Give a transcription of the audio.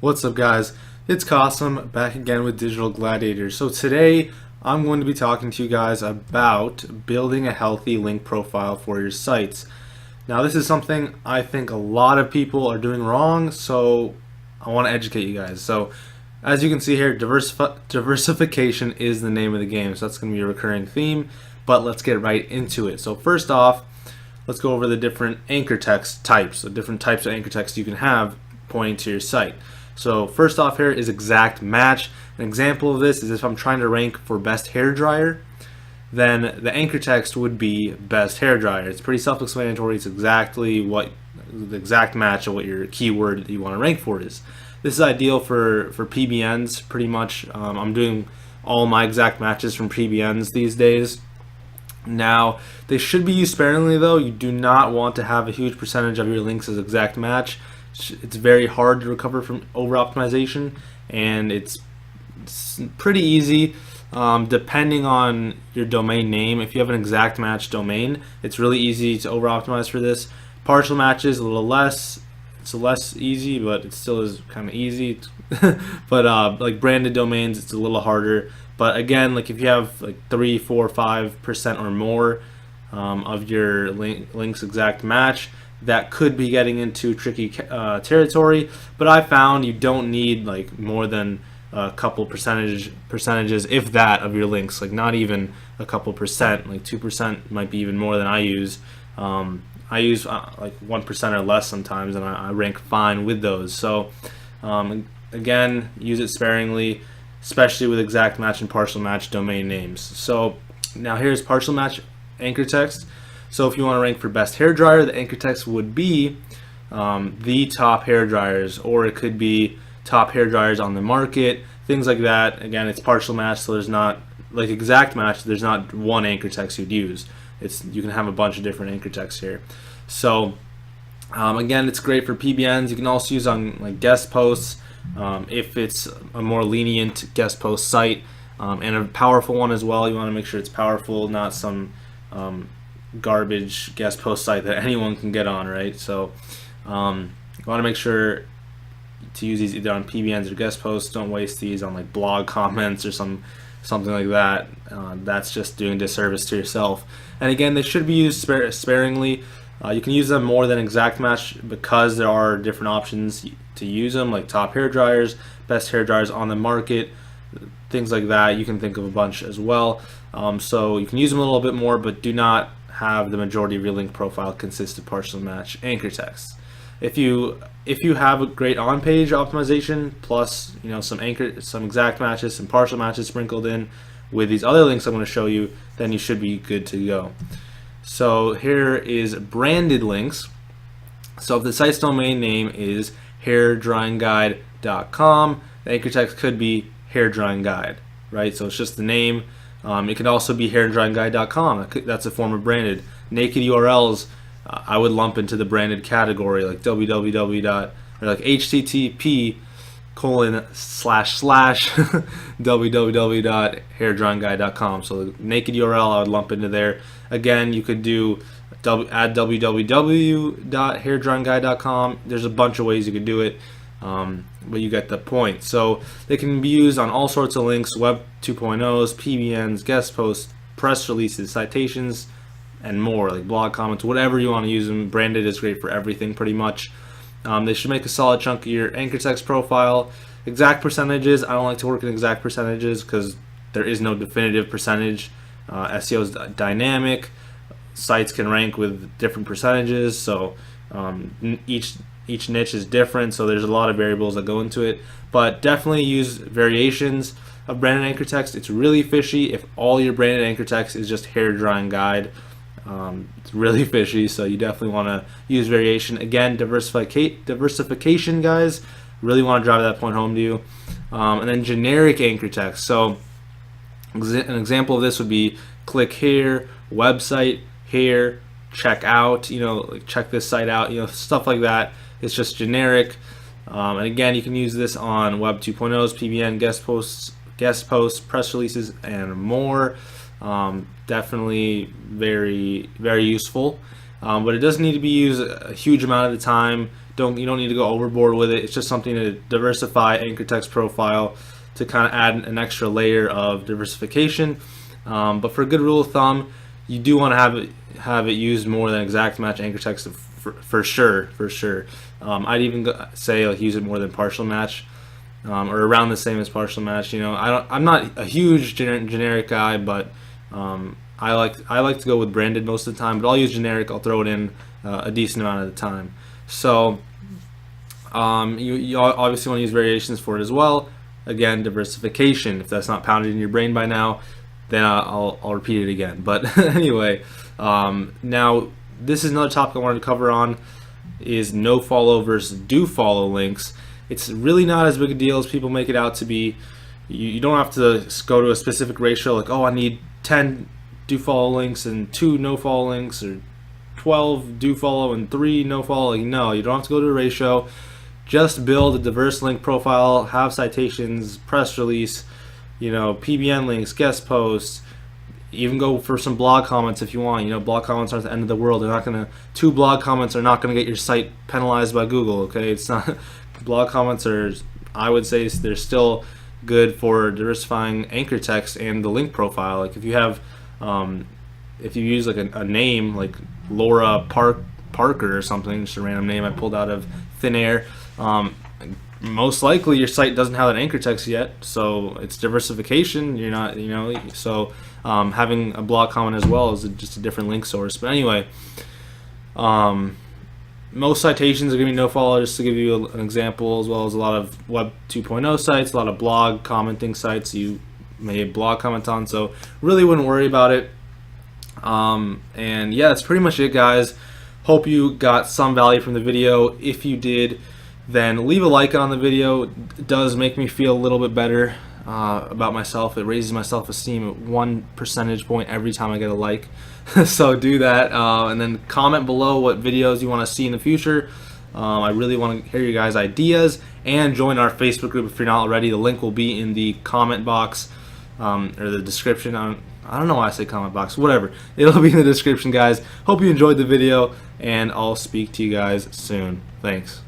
What's up, guys? It's Qasim back again with Digital Gladiator. So today I'm going to be talking to you guys about building a healthy link profile for your sites. Now this is something I think a lot of people are doing wrong, so I want to educate you guys. So as you can see here, diversification is the name of the game, so that's going to be a recurring theme, but let's get right into it. So first off, let's go over the different anchor text types, the different types of anchor text you can have pointing to your site. So first off here is exact match. An example of this is if I'm trying to rank for best hair dryer, then the anchor text would be best hair dryer. It's pretty self-explanatory. It's exactly what the exact match of what your keyword that you want to rank for is. This is ideal for PBNs pretty much. I'm doing all my exact matches from PBNs these days. Now, they should be used sparingly though. You do not want to have a huge percentage of your links as exact match. It's very hard to recover from over optimization, and it's pretty easy depending on your domain name. If you have an exact match domain, it's really easy to over optimize for this. Partial matches a little less. It's less easy, but it still is kind of easy. But like branded domains, it's a little harder. But again, like if you have like 3, 4, 5% or more of your links exact match, that could be getting into tricky territory. But I found you don't need like more than a couple percentages, if that, of your links. Like not even a couple percent, like 2% might be even more than I use. I use like 1% or less sometimes, and I rank fine with those. So again, use it sparingly, especially with exact match and partial match domain names. So now here's partial match anchor text. So if you want to rank for best hair dryer, the anchor text would be the top hair dryers, or it could be top hair dryers on the market, things like that. Again, it's partial match, so there's not like exact match. There's not one anchor text you'd use. You can have a bunch of different anchor texts here. So again, it's great for PBNs. You can also use on like guest posts if it's a more lenient guest post site, and a powerful one as well. You want to make sure it's powerful, not some garbage guest post site that anyone can get on, right? So you want to make sure to use these either on PBNs or guest posts. Don't waste these on like blog comments or something like that. That's just doing disservice to yourself. And again, they should be used sparingly. You can use them more than exact match because there are different options to use them, like top hair dryers, best hair dryers on the market, things like that. You can think of a bunch as well. So you can use them a little bit more, but do not have the majority of your link profile consist of partial match anchor text. If you have a great on-page optimization plus some exact matches, some partial matches sprinkled in with these other links I'm going to show you, then you should be good to go. So here is branded links. So if the site's domain name is hairdryingguide.com, the anchor text could be hairdryingguide, right? So it's just the name. It could also be hairdryingguide.com. That's a form of branded. Naked URLs, I would lump into the branded category, like www. or like http://www.hairdryingguide.com. So the naked URL I would lump into there. Again, you could do add www.hairdryingguide.com. There's a bunch of ways you could do it. But you get the point. So they can be used on all sorts of links, Web 2.0s, PBNs, guest posts, press releases, citations, and more, like blog comments, whatever you want to use them. Branded is great for everything pretty much. They should make a solid chunk of your anchor text profile. Exact percentages, I don't like to work in exact percentages because there is no definitive percentage. SEO is dynamic. Sites can rank with different percentages, so each niche is different, so there's a lot of variables that go into it. But definitely use variations of branded anchor text. It's really fishy if all your branded anchor text is just hair drying guide. It's really fishy, so you definitely want to use variation. Again, diversification, guys. Really want to drive that point home to you. And then generic anchor text. So an example of this would be click here, website, here, check out, like check this site out, stuff like that. It's just generic. And again, you can use this on Web 2.0s, PBN, guest posts, press releases, and more. Definitely very, very useful. But it doesn't need to be used a huge amount of the time. You don't need to go overboard with it. It's just something to diversify anchor text profile, to kind of add an extra layer of diversification. But for a good rule of thumb, you do want to have it used more than exact match anchor text for sure. I'd even say like use it more than partial match, or around the same as partial match. I'm not a huge generic guy, but I like to go with branded most of the time. But I'll use generic. I'll throw it in a decent amount of the time. So you obviously want to use variations for it as well. Again, diversification. If that's not pounded in your brain by now, then I'll repeat it again. But anyway, now this is another topic I wanted to cover on, is nofollow versus do follow links. It's really not as big a deal as people make it out to be. You don't have to go to a specific ratio like, oh, I need 10 do follow links and 2 no follow links, or 12 do follow and 3 no follow. Like, no, you don't have to go to a ratio. Just build a diverse link profile, have citations, press release, PBN links, guest posts. Even go for some blog comments if you want. Blog comments aren't the end of the world. 2 blog comments are not gonna get your site penalized by Google. Okay, it's not. Blog comments are, I would say, they're still good for diversifying anchor text and the link profile. Like if you have, if you use like a name like Laura Parker or something, just a random name I pulled out of thin air. Most likely your site doesn't have that anchor text yet, so it's diversification. You're not, so having a blog comment as well is just a different link source. But anyway, most citations are going to be nofollow, just to give you an example, as well as a lot of Web 2.0 sites, a lot of blog commenting sites you may blog comment on, so really wouldn't worry about it. And yeah, that's pretty much it, guys. Hope you got some value from the video. If you did, then leave a like on the video. It does make me feel a little bit better about myself. It raises my self-esteem at 1 percentage point every time I get a like. So do that, and then comment below what videos you want to see in the future. I really want to hear your guys' ideas, and join our Facebook group if you're not already. The link will be in the comment box, or the description. I don't know why I say comment box, whatever. It'll be in the description, guys. Hope you enjoyed the video, and I'll speak to you guys soon. Thanks.